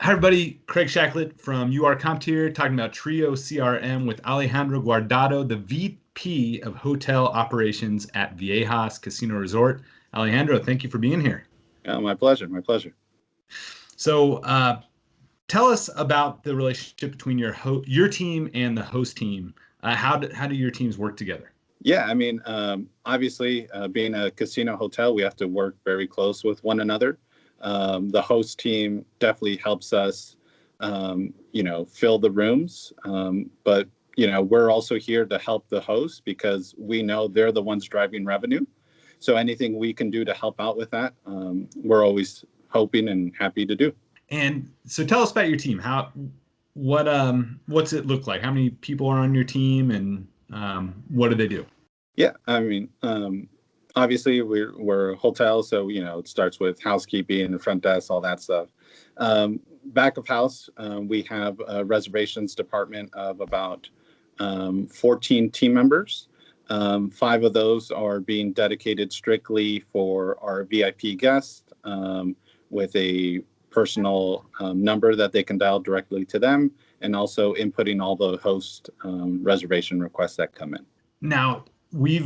Hi, everybody. Craig Shacklet from UR here, talking about TRIO CRM with Alejandro Guardado, the VP of Hotel Operations at Viejas Casino Resort. Alejandro, thank you for being here. Oh, my pleasure. My pleasure. So tell us about the relationship between your team and the host team. How do your teams work together? Yeah, I mean, obviously, being a casino hotel, we have to work very close with one another. The host team definitely helps us, fill the rooms. But, we're also here to help the host because we know they're the ones driving revenue. So anything we can do to help out with that, we're always hoping and happy to do. And so tell us about your team. What's it look like? How many people are on your team and what do they do? Yeah, I mean, obviously we're a hotel, so it starts with housekeeping, the front desk, all that stuff. Back of house, we have a reservations department of about 14 team members. 5 of those are being dedicated strictly for our VIP guests with a personal number that they can dial directly to them, and also inputting all the host reservation requests that come in. Now, we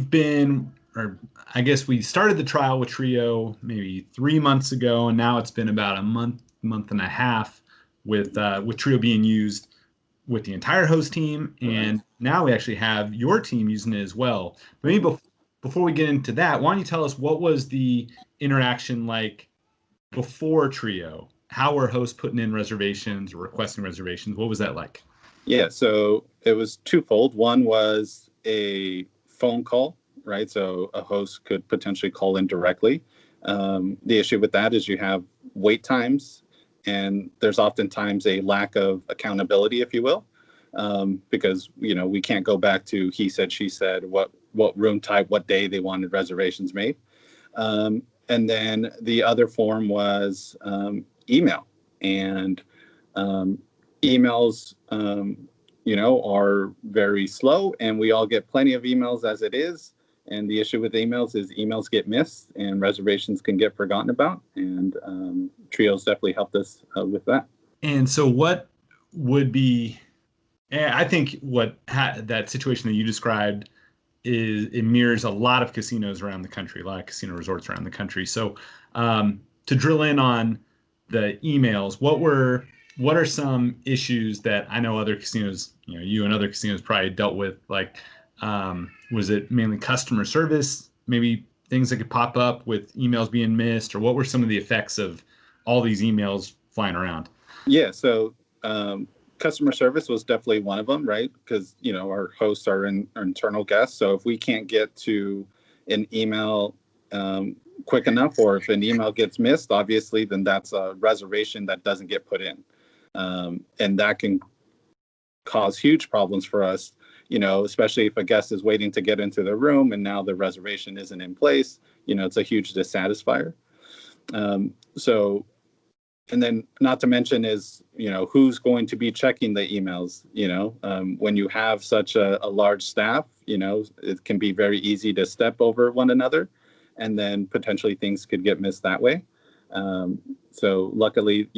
started the trial with TRIO maybe 3 months ago, and now it's been about a month and a half with TRIO being used with the entire host team, and now we actually have your team using it as well. But maybe before we get into that, why don't you tell us what was the interaction like before TRIO? How were hosts putting in reservations or requesting reservations? What was that like? Yeah, so it was twofold. One was a phone call, right? So a host could potentially call in directly. The issue with that is you have wait times, and there's oftentimes a lack of accountability, if you will, because we can't go back to he said, she said, what room type, what day they wanted reservations made. And then the other form was email, and emails are very slow, and we all get plenty of emails as it is. And the issue with emails is emails get missed and reservations can get forgotten about. And TRIO's definitely helped us with that. And so what would be, I think that situation that you described it mirrors a lot of casinos around the country, a lot of casino resorts around the country. So to drill in on the emails, what are some issues that I know other casinos, you and other casinos probably dealt with? Like, was it mainly customer service? Maybe things that could pop up with emails being missed, or what were some of the effects of all these emails flying around? Yeah, so customer service was definitely one of them, right? Because, our hosts are our internal guests. So if we can't get to an email quick enough, or if an email gets missed, obviously, then that's a reservation that doesn't get put in. And that can cause huge problems for us, especially if a guest is waiting to get into the room and now the reservation isn't in place. It's a huge dissatisfier. And then not to mention is, who's going to be checking the emails, when you have such a large staff, it can be very easy to step over one another, and then potentially things could get missed that way. So luckily,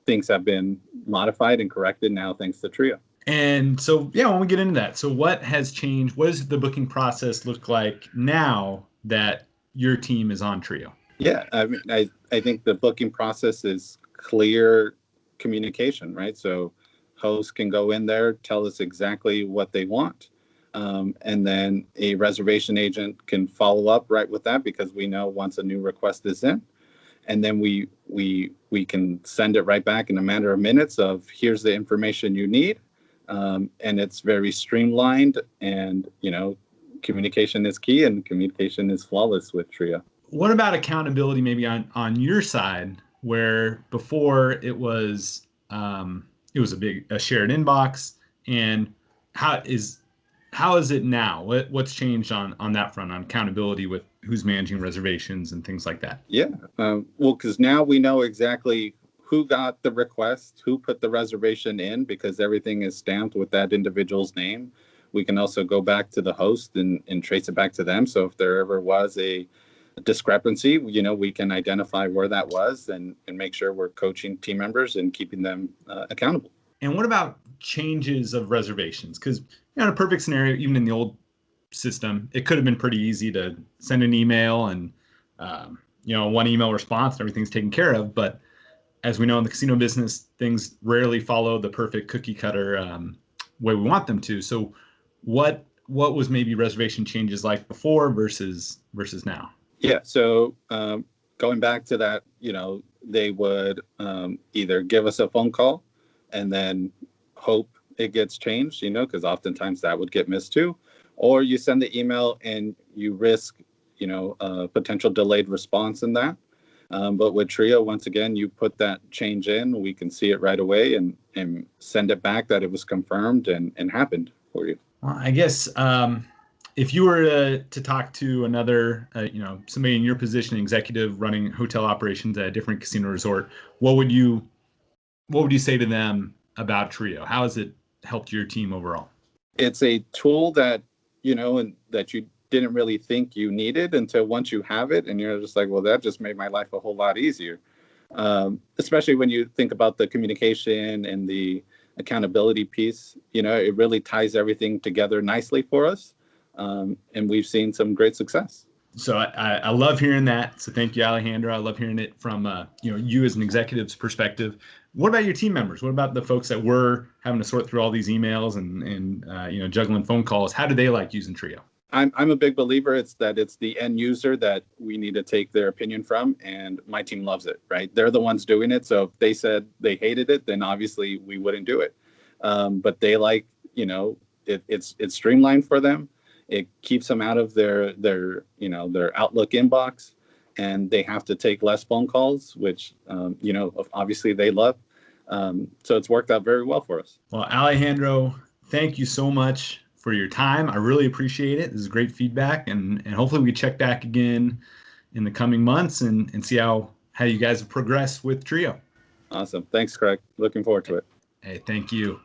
things have been modified and corrected now, thanks to TRIO. And so, when we get into that, so what has changed? What does the booking process look like now that your team is on TRIO? Yeah, I mean, I think the booking process is clear communication, right? So hosts can go in there, tell us exactly what they want. And then a reservation agent can follow up right with that, because we know once a new request is in. And then we can send it right back in a matter of minutes of here's the information you need. And it's very streamlined, and, communication is key, and communication is flawless with TRIO. What about accountability maybe on your side, where before it was a shared inbox, and how is it now? What's changed on that front, on accountability with who's managing reservations and things like that? Yeah, well, because now we know exactly who got the request, who put the reservation in, because everything is stamped with that individual's name. We can also go back to the host and trace it back to them. So if there ever was a discrepancy, we can identify where that was and make sure we're coaching team members and keeping them accountable. And what about changes of reservations? Because in a perfect scenario, even in the old system, it could have been pretty easy to send an email and one email response and everything's taken care of. But as we know in the casino business, things rarely follow the perfect cookie cutter way we want them to. So what was maybe reservation changes like before versus now? Yeah. So going back to that, they would either give us a phone call and then hope it gets changed, because oftentimes that would get missed too. Or you send the email and you risk, a potential delayed response in that. But with TRIO, once again, you put that change in, we can see it right away and send it back that it was confirmed and happened for you. Well, I guess if you were to talk to another, somebody in your position, executive running hotel operations at a different casino resort, what would you say to them about TRIO? How has it helped your team overall? It's a tool that, and that you didn't really think you needed until once you have it, and you're just like, well, that just made my life a whole lot easier. Especially when you think about the communication and the accountability piece, it really ties everything together nicely for us. And we've seen some great success. So I love hearing that. So thank you, Alejandro. I love hearing it from you as an executive's perspective. What about your team members? What about the folks that were having to sort through all these emails and juggling phone calls? How do they like using TRIO? I'm a big believer it's the end user that we need to take their opinion from, and my team loves it, right? They're the ones doing it. So if they said they hated it, then obviously we wouldn't do it. But they like, it's streamlined for them. It keeps them out of their Outlook inbox, and they have to take less phone calls, which, obviously they love. So it's worked out very well for us. Well, Alejandro, thank you so much for your time. I really appreciate it. This is great feedback, and hopefully we check back again in the coming months and see how you guys have progressed with TRIO. Awesome. Thanks, Craig. Looking forward to it. Hey, thank you.